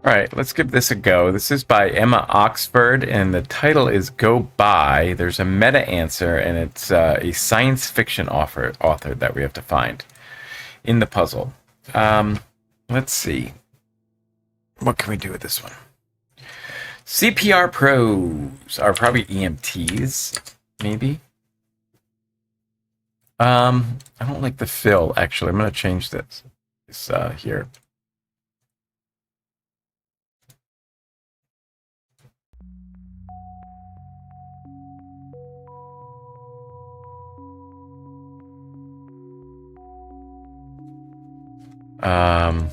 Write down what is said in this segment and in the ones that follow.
All right, let's give this a go. This is by Emma Oxford, and the title is Go By. There's a meta answer, and it's a science fiction author that we have to find in the puzzle. Um, let's see. What can we do with this one? CPR pros are probably EMTs, maybe. I don't like the fill, actually. I'm going to change this. Here. Um,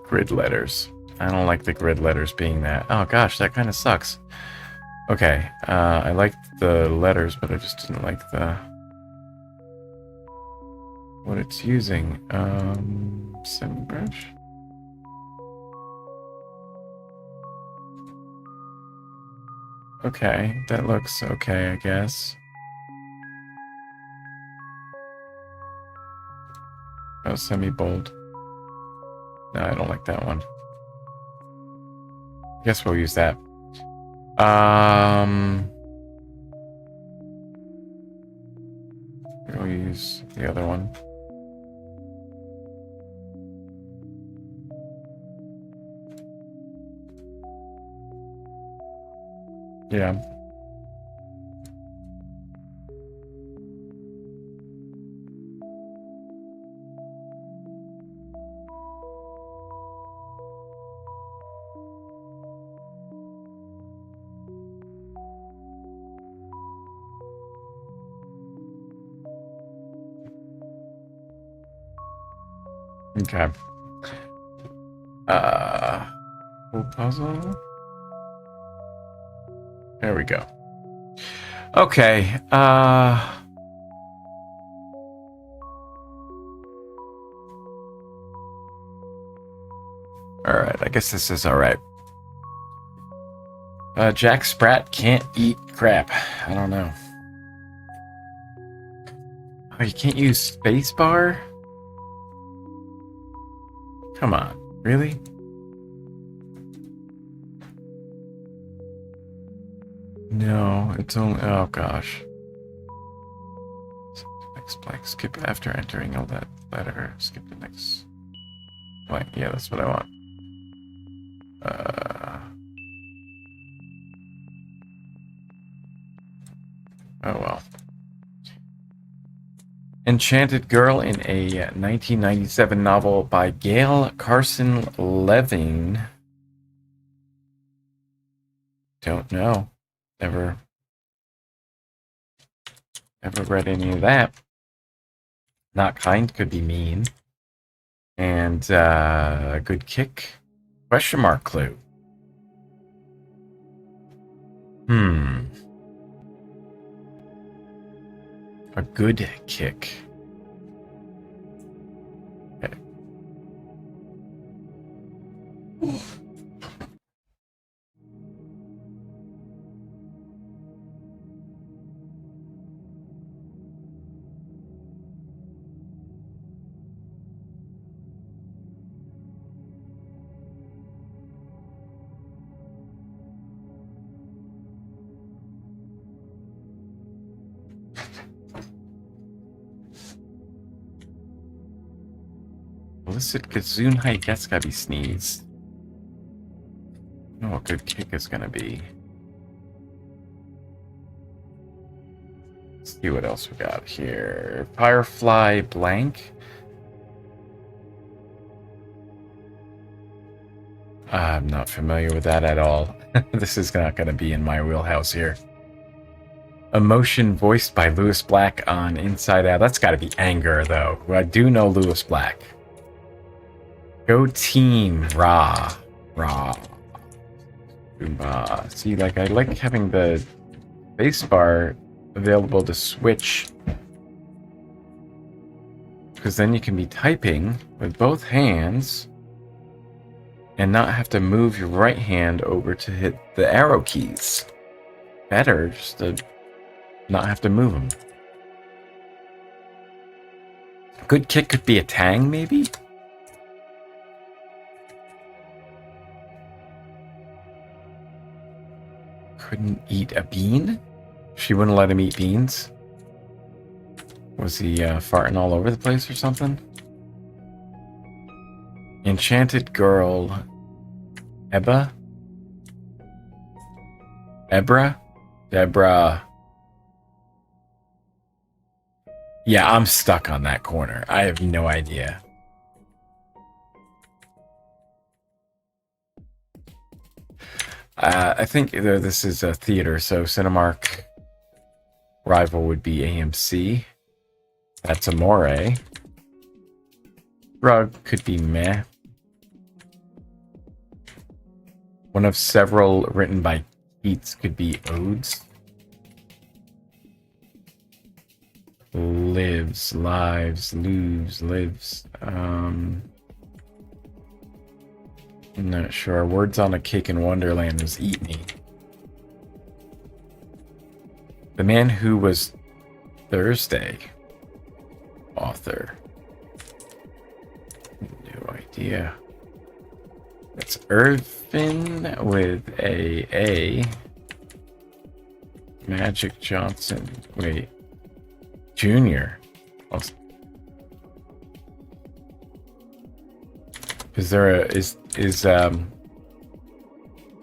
Grid letters. I don't like the grid letters being that. Oh gosh, that kind of sucks. Okay, I liked the letters, but I just didn't like the what it's using. Semibrush. Okay, that looks okay, I guess. Oh, semi-bold. No, I don't like that one. I guess we'll use that. We'll use the other one. Yeah. Okay. Full puzzle. There we go. Okay. All right. I guess this is all right. Jack Sprat can't eat crap. I don't know. Oh, you can't use spacebar? Come on. Really? No, it's only. Oh gosh. Next blank. Skip after entering all that letter. Skip the next blank. Yeah, that's what I want. Oh well. Enchanted Girl in a 1997 novel by Gail Carson Levine. Don't know. Never read any of that. Not kind could be mean. And a good kick? Question mark clue. A good kick. Okay. Illicit Gesundheit, that's gotta be sneeze. Oh, a good kick is gonna be. Let's see what else we got here. Firefly blank. I'm not familiar with that at all. This is not gonna be in my wheelhouse here. Emotion voiced by Lewis Black on Inside Out. That's gotta be anger, though. I do know Lewis Black. Go team, rah. Boomba. See, like, I like having the spacebar available to switch. Because then you can be typing with both hands and not have to move your right hand over to hit the arrow keys. Better just to not have to move them. Good kick could be a tang, maybe? Couldn't eat a bean? She wouldn't let him eat beans? Was he farting all over the place or something? Enchanted girl. Ebba? Ebra? Deborah. Yeah, I'm stuck on that corner. I have no idea. I think this is a theater, so Cinemark rival would be AMC. That's Amore. Drug could be meh. One of several written by Keats could be odes. Lives, lives, lose, lives. I'm not sure. Words on a Cake in Wonderland was Eat Me. The Man Who Was Thursday. Author. No idea. It's Irvin with a Magic Johnson. Wait. Junior. Is there a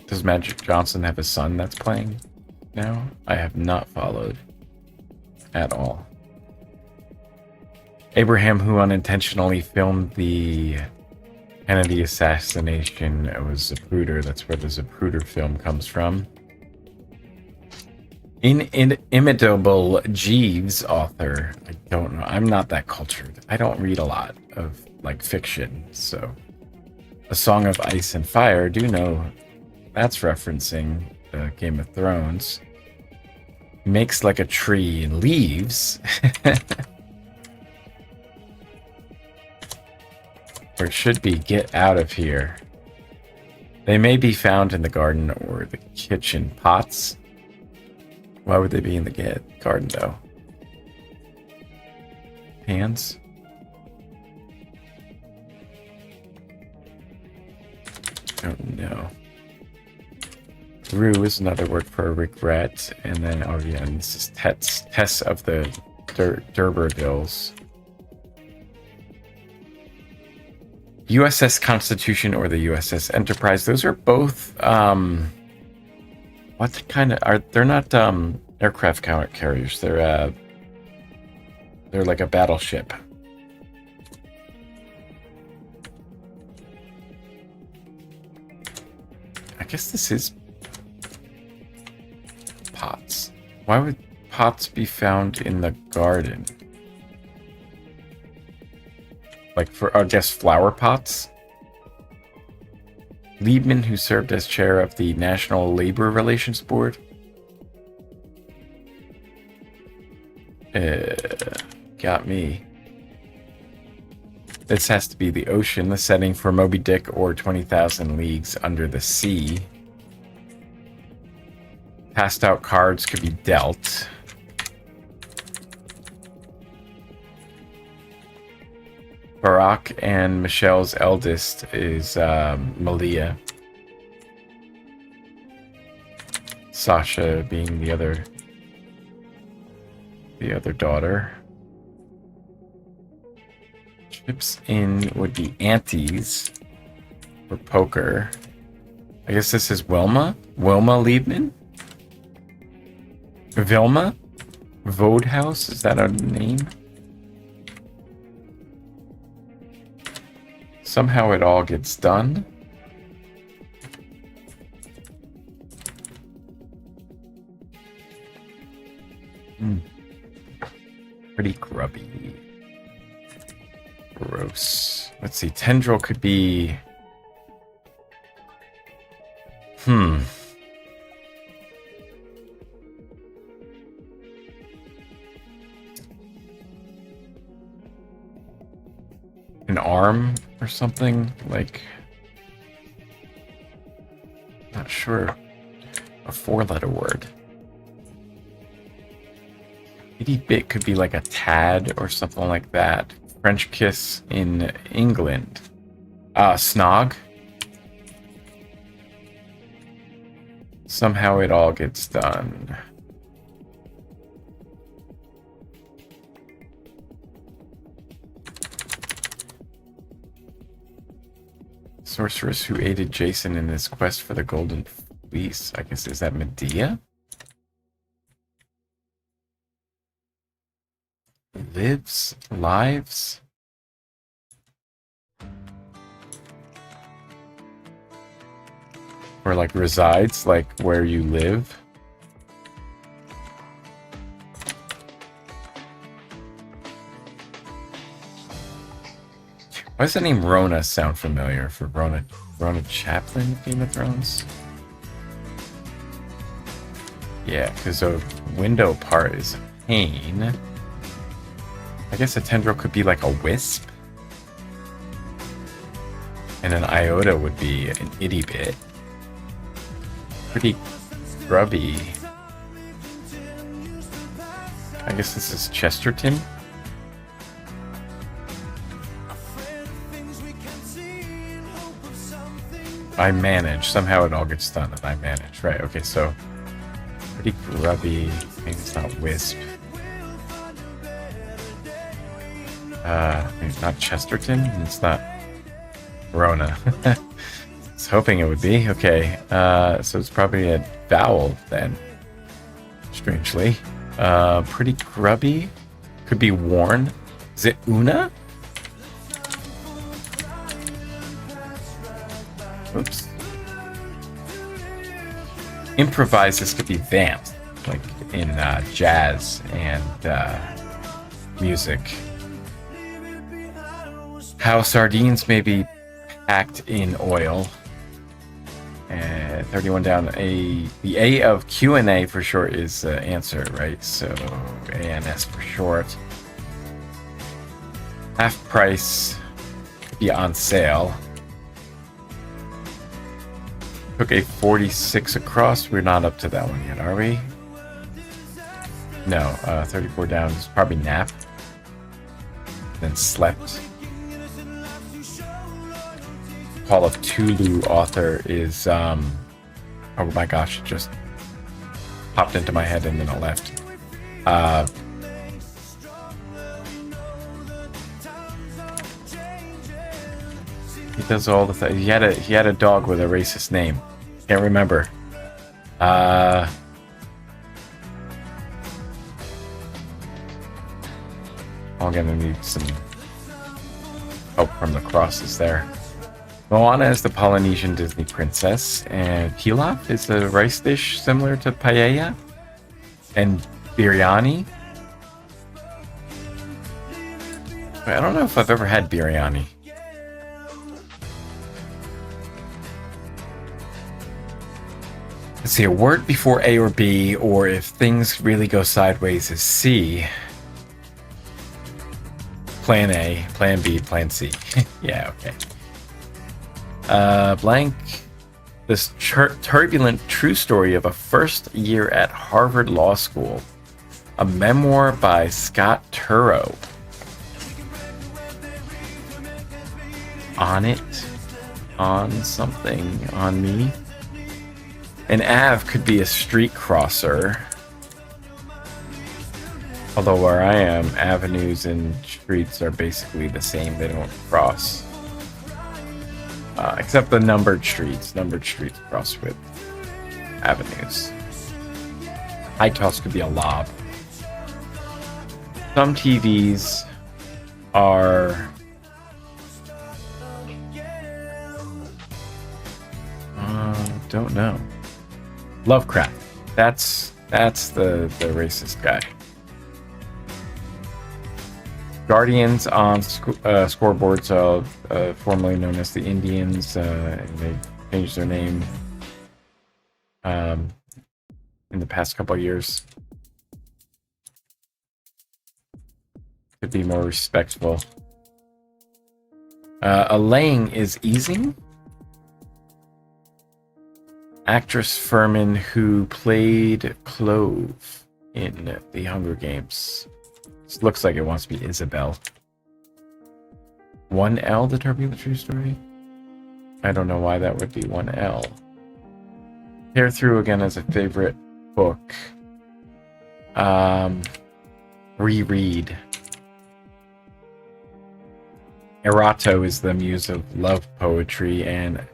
does Magic Johnson have a son that's playing now? I have not followed at all. Abraham, who unintentionally filmed the Kennedy assassination, was Zapruder. That's where the Zapruder film comes from. Inimitable Jeeves, author. I don't know. I'm not that cultured. I don't read a lot of like fiction, so A Song of Ice and Fire. Do know that's referencing Game of Thrones. Makes like a tree and leaves. Or it should be get out of here. They may be found in the garden or the kitchen. Pots. Why would they be in the garden, though? Hands? Don't know. Rue is another word for regret. And then, oh yeah, and this is Tess of the D'Urbervilles. USS Constitution or the USS Enterprise. Those are both, what kind of are they're not aircraft carriers. They're like a battleship. I guess this is pots. Why would pots be found in the garden? Like for, I guess, flower pots? Liebman, who served as chair of the National Labor Relations Board. Got me. This has to be the ocean, the setting for Moby Dick or 20,000 Leagues Under the Sea. Passed out cards could be dealt. Barack and Michelle's eldest is Malia. Sasha being the other daughter. Chips in would be aunties for poker. I guess this is Wilma Liebman. Vilma Vodehouse, is that a name? Somehow it all gets done. Pretty grubby. Gross. Let's see. Tendril could be... An arm or something? Like... Not sure. A 4-letter word. Itty bit could be like a tad or something like that. French kiss in England. Snog. Somehow it all gets done. Sorceress who aided Jason in his quest for the Golden Fleece. I guess, is that Medea? Lives? Or like resides, like where you live? Why does the name Rona sound familiar for Rona Chaplin, Game of Thrones? Yeah, because the window part is a pane. I guess a tendril could be like a wisp. And an iota would be an itty bit. Pretty grubby. I guess this is Chesterton. I manage. Somehow it all gets done and I manage. Right, okay, so pretty grubby. Maybe it's not wisp. Maybe it's not Chesterton. It's not Rona. I was hoping it would be. Okay, so it's probably a vowel then. Strangely. Pretty grubby. Could be worn. Is it Una? Oops. Improvise, this could be vamped, like in jazz and music. How sardines may be packed in oil. 31 down. The A of Q&A for short is answer, right? So ANS for short. Half price could be on sale. Took a 46 across. We're not up to that one yet, are we? No, 34 down is probably nap. Then slept. Call of Tulu author is, oh my gosh, it just popped into my head and then it left. He does all the things. He had a dog with a racist name. Can't remember. I'm gonna need some help from the crosses there. Moana is the Polynesian Disney princess, and pilaf is a rice dish similar to paella, and biryani. I don't know if I've ever had biryani. Let's see, a word before A or B, or if things really go sideways, is C. Plan A, Plan B, Plan C. Yeah, okay. Blank. This turbulent true story of a first year at Harvard Law School. A memoir by Scott Turow. On it. On something. On me. An Ave could be a street crosser. Although where I am, avenues and streets are basically the same. They don't cross. Except the numbered streets. Numbered streets cross with avenues. High toss could be a lob. Some TVs are... don't know. Lovecraft. That's the racist guy. Guardians on scoreboards, formerly known as the Indians, and they changed their name in the past couple of years. Could be more respectful. Allaying is easing. Actress Furman, who played Clove in the Hunger Games. This looks like it wants to be Isabel. 1L, the turbulent true story? I don't know why that would be 1L. Tear Through again as a favorite book. Reread. Erato is the muse of love poetry, and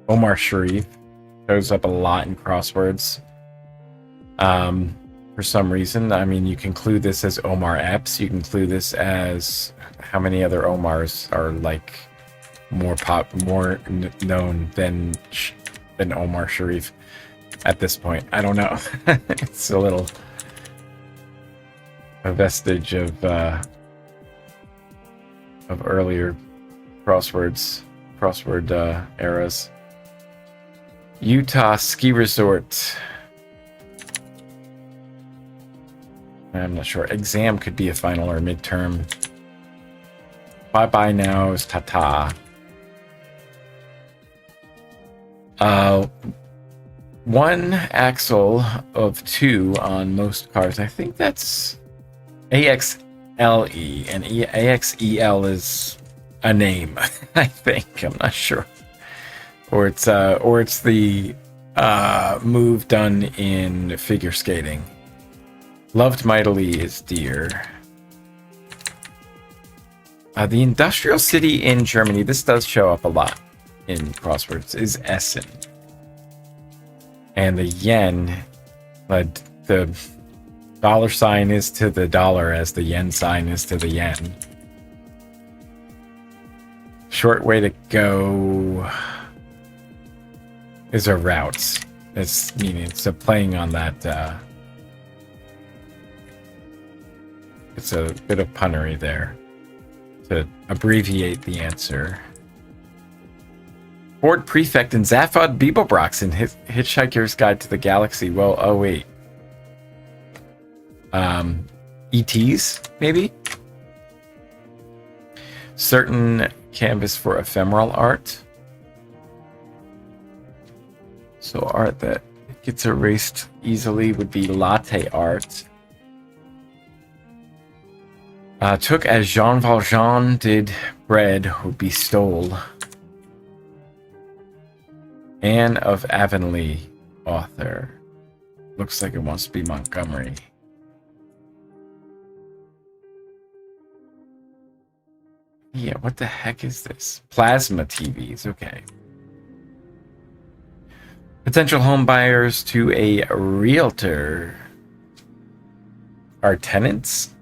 Omar Sharif shows up a lot in crosswords. For some reason, I mean, you can clue this as Omar Epps. You can clue this as how many other Omars are like more known than Omar Sharif at this point. I don't know. It's a vestige of earlier crossword eras. Utah ski resort. I'm not sure. Exam could be a final or midterm. Bye bye now is ta-ta. One axle of 2 on most cars. I think that's AXLE, and AXEL is a name. I think. I'm not sure. Or it's the move done in figure skating. Loved mightily is dear. The industrial city in Germany, this does show up a lot in crosswords, is Essen. And the yen, the dollar sign is to the dollar as the yen sign is to the yen. Short way to go is a route. It's playing on that. It's a bit of punnery there to abbreviate the answer. Ford Prefect and Zaphod Beeblebrox in Hitchhiker's Guide to the Galaxy. Well, oh wait. ETs, maybe? Certain canvas for ephemeral art. So art that gets erased easily would be latte art. Took as Jean Valjean did bread would be stole. Anne of Avonlea, author. Looks like it wants to be Montgomery. Yeah, what the heck is this? Plasma TVs, okay. Potential home buyers to a realtor are tenants?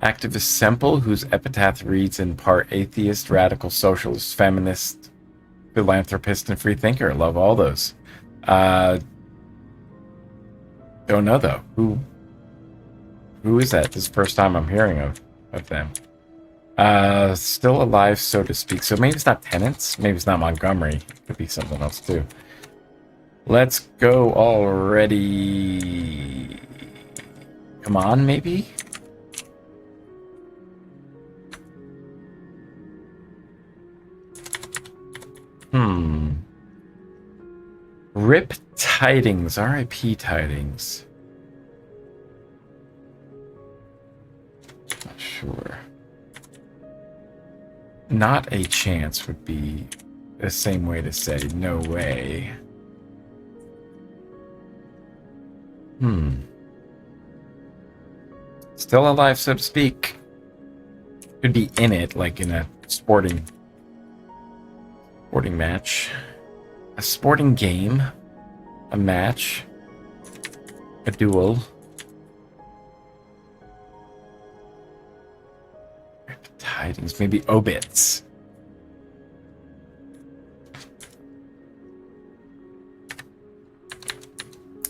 Activist Semple, whose epitaph reads in part atheist, radical, socialist, feminist, philanthropist, and free thinker. Love all those. Don't know though. Who is that? This is the first time I'm hearing of them. Still alive, so to speak. So maybe it's not tenants. Maybe it's not Montgomery. It could be something else too. Let's go already. Come on, maybe? RIP Tidings. RIP Tidings. Not sure. Not a chance would be the same way to say no way. Still alive, so to speak. Could be in it, like in a sporting match. A sporting game. A match. A duel. Tidings, maybe obits.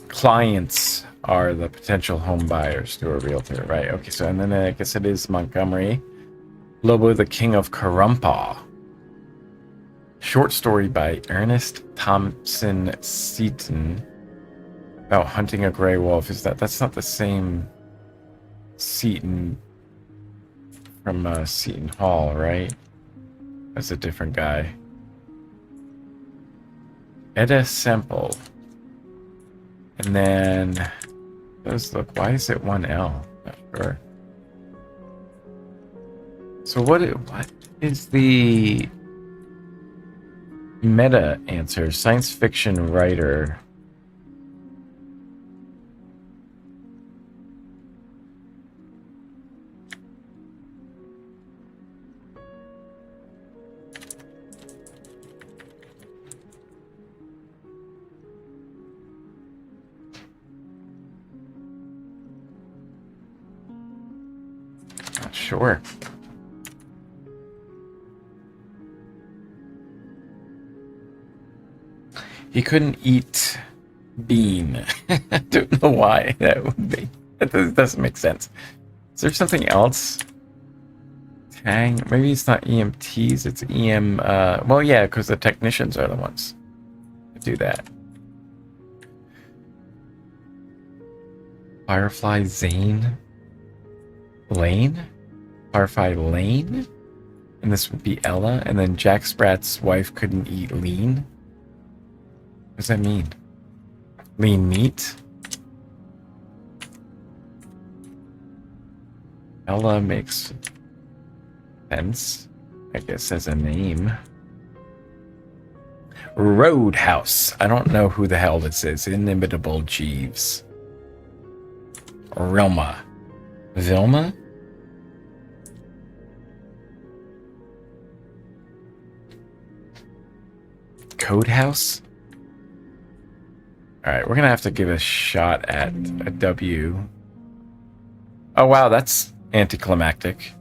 Clients are the potential home buyers to a realtor, right? Okay, so and then I guess it is Montgomery. Lobo, the King of Karumpaw. Short story by Ernest Thompson Seton about hunting a gray wolf. That's not the same Seton from Seton Hall, right? That's a different guy. Edda sample. And then those look, why is it 1L? Not sure. So what is the meta answer? Science fiction writer. Not sure. He couldn't eat bean. I don't know why that would be. That doesn't make sense. Is there something else? Tang? Maybe it's not EMTs, it's EM... well, yeah, because the technicians are the ones that do that. Firefly Zane? Lane? Firefly Lane? And this would be Ella, and then Jack Sprat's wife couldn't eat lean? What does that mean? Lean meat? Ella makes sense, I guess, as a name. Roadhouse. I don't know who the hell this is. Inimitable Jeeves. Rilma. Vilma? Codehouse? Alright, we're gonna have to give a shot at a W. Oh wow, that's anticlimactic.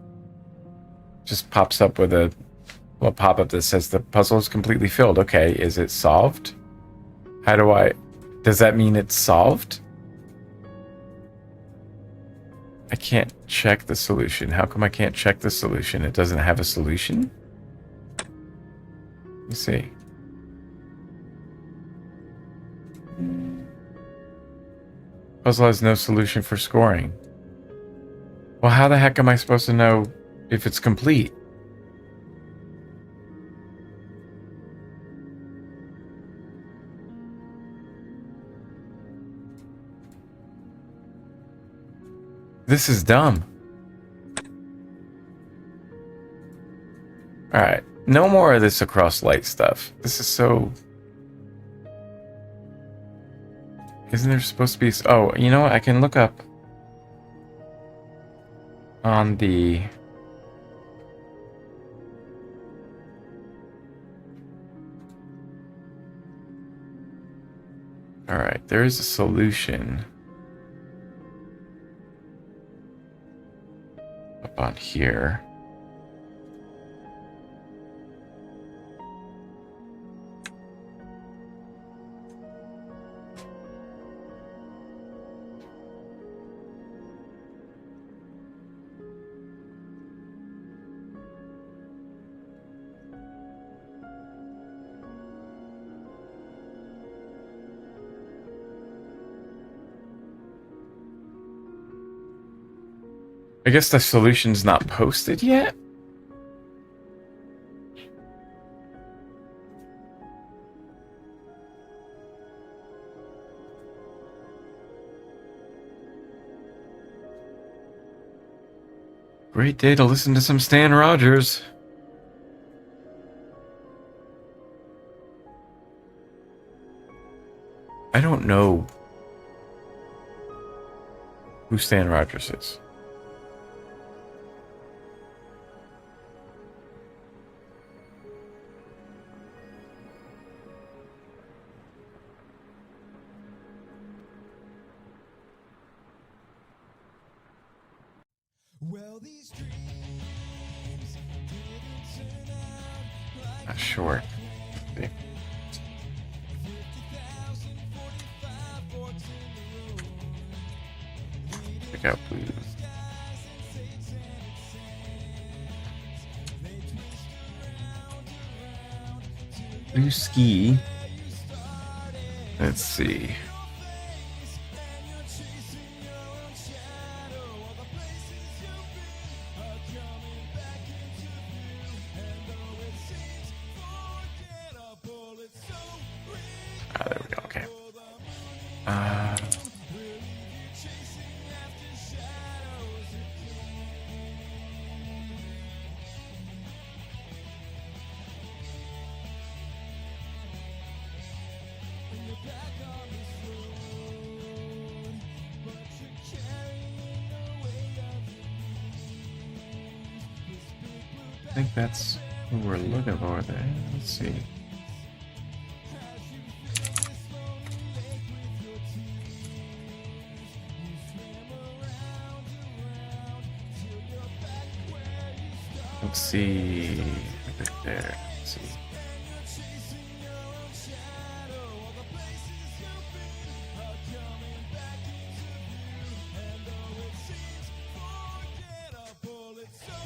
Just pops up with a pop-up that says the puzzle is completely filled. Okay, is it solved? How do I... Does that mean it's solved? I can't check the solution. How come I can't check the solution? It doesn't have a solution? Let me see. Puzzle has no solution for scoring. Well, how the heck am I supposed to know if it's complete? This is dumb. Alright, no more of this across light stuff. This is so... Isn't there supposed to be... Oh, you know what? I can look up on the... Alright, there is a solution up on here. I guess the solution's not posted yet? Great day to listen to some Stan Rogers. I don't know who Stan Rogers is. Well, these dreams didn't turn out Not sure. See. 50,045 forks in the road. Check out blue. Blue ski. Let's see. Uh, I think that's who we're looking for there. Let's see. Let's see. Right there. Let's see.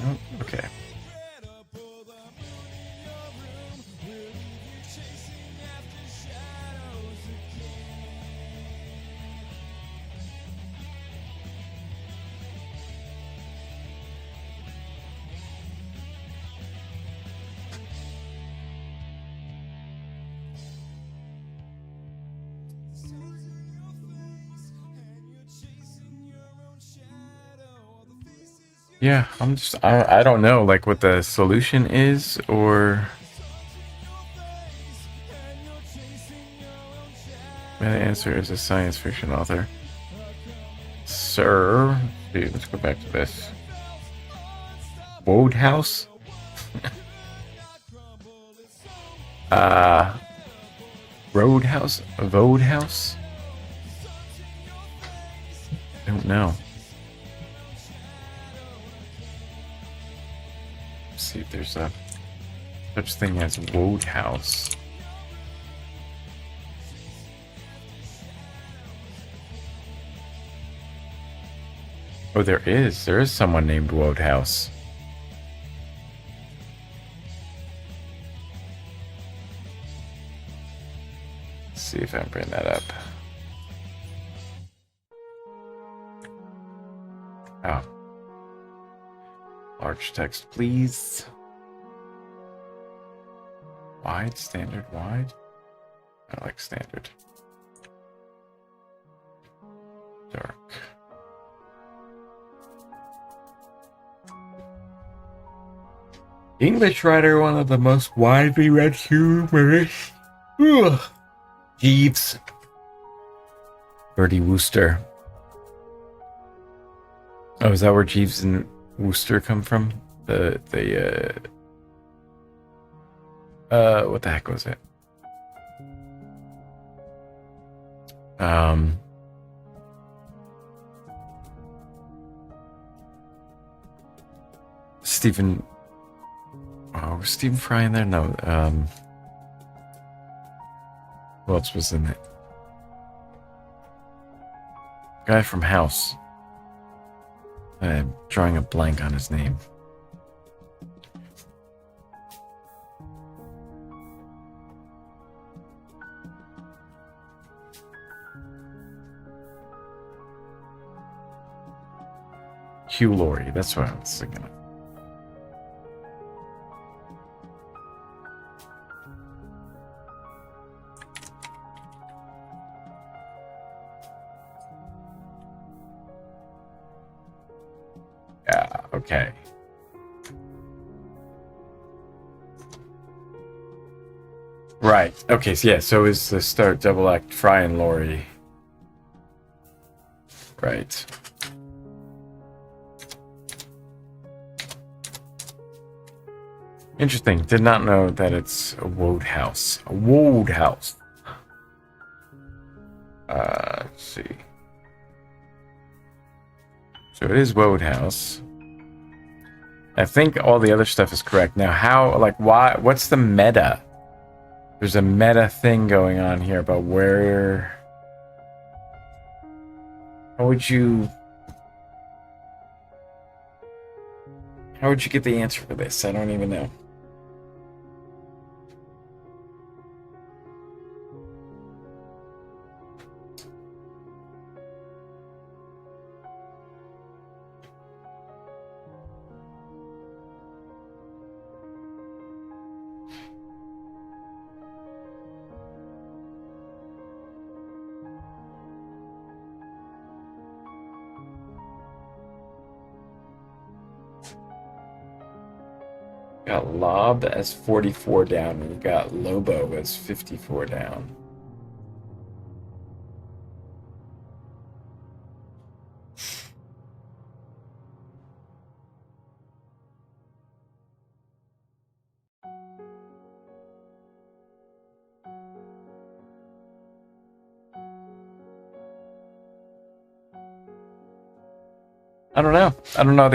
Oh, okay. Yeah, I don't know like what the solution is or the answer is a science fiction author. Sir, dude, let's go back to this. Wodehouse? uh Roadhouse? Vodehouse? Don't know. Let's see if there's a such thing as Wodehouse. Oh, there is. There is someone named Wodehouse. Let's see if I can bring that up. Oh. Large text, please. Wide, standard, wide. I like standard. Dark. English writer, one of the most widely read humorists. Jeeves. Bertie Wooster. Oh, is that where Jeeves and Wooster come from? What the heck was it? Stephen. Oh, was Stephen Fry in there? No. Who else was in it? Guy from House. I'm drawing a blank on his name. Hugh Laurie, that's what I was thinking of. Yeah, okay. Right. Okay, so yeah, so is the start double act Fry and Laurie. Right. Interesting. Did not know that it's a Wodehouse. A Wodehouse. Let's see. So it is Wodehouse. I think all the other stuff is correct. Now, how, like, why, what's the meta? There's a meta thing going on here about where... How would you get the answer for this? I don't even know. Got Lob as 44 down, and we got Lobo as 54 down. I don't know. I don't know the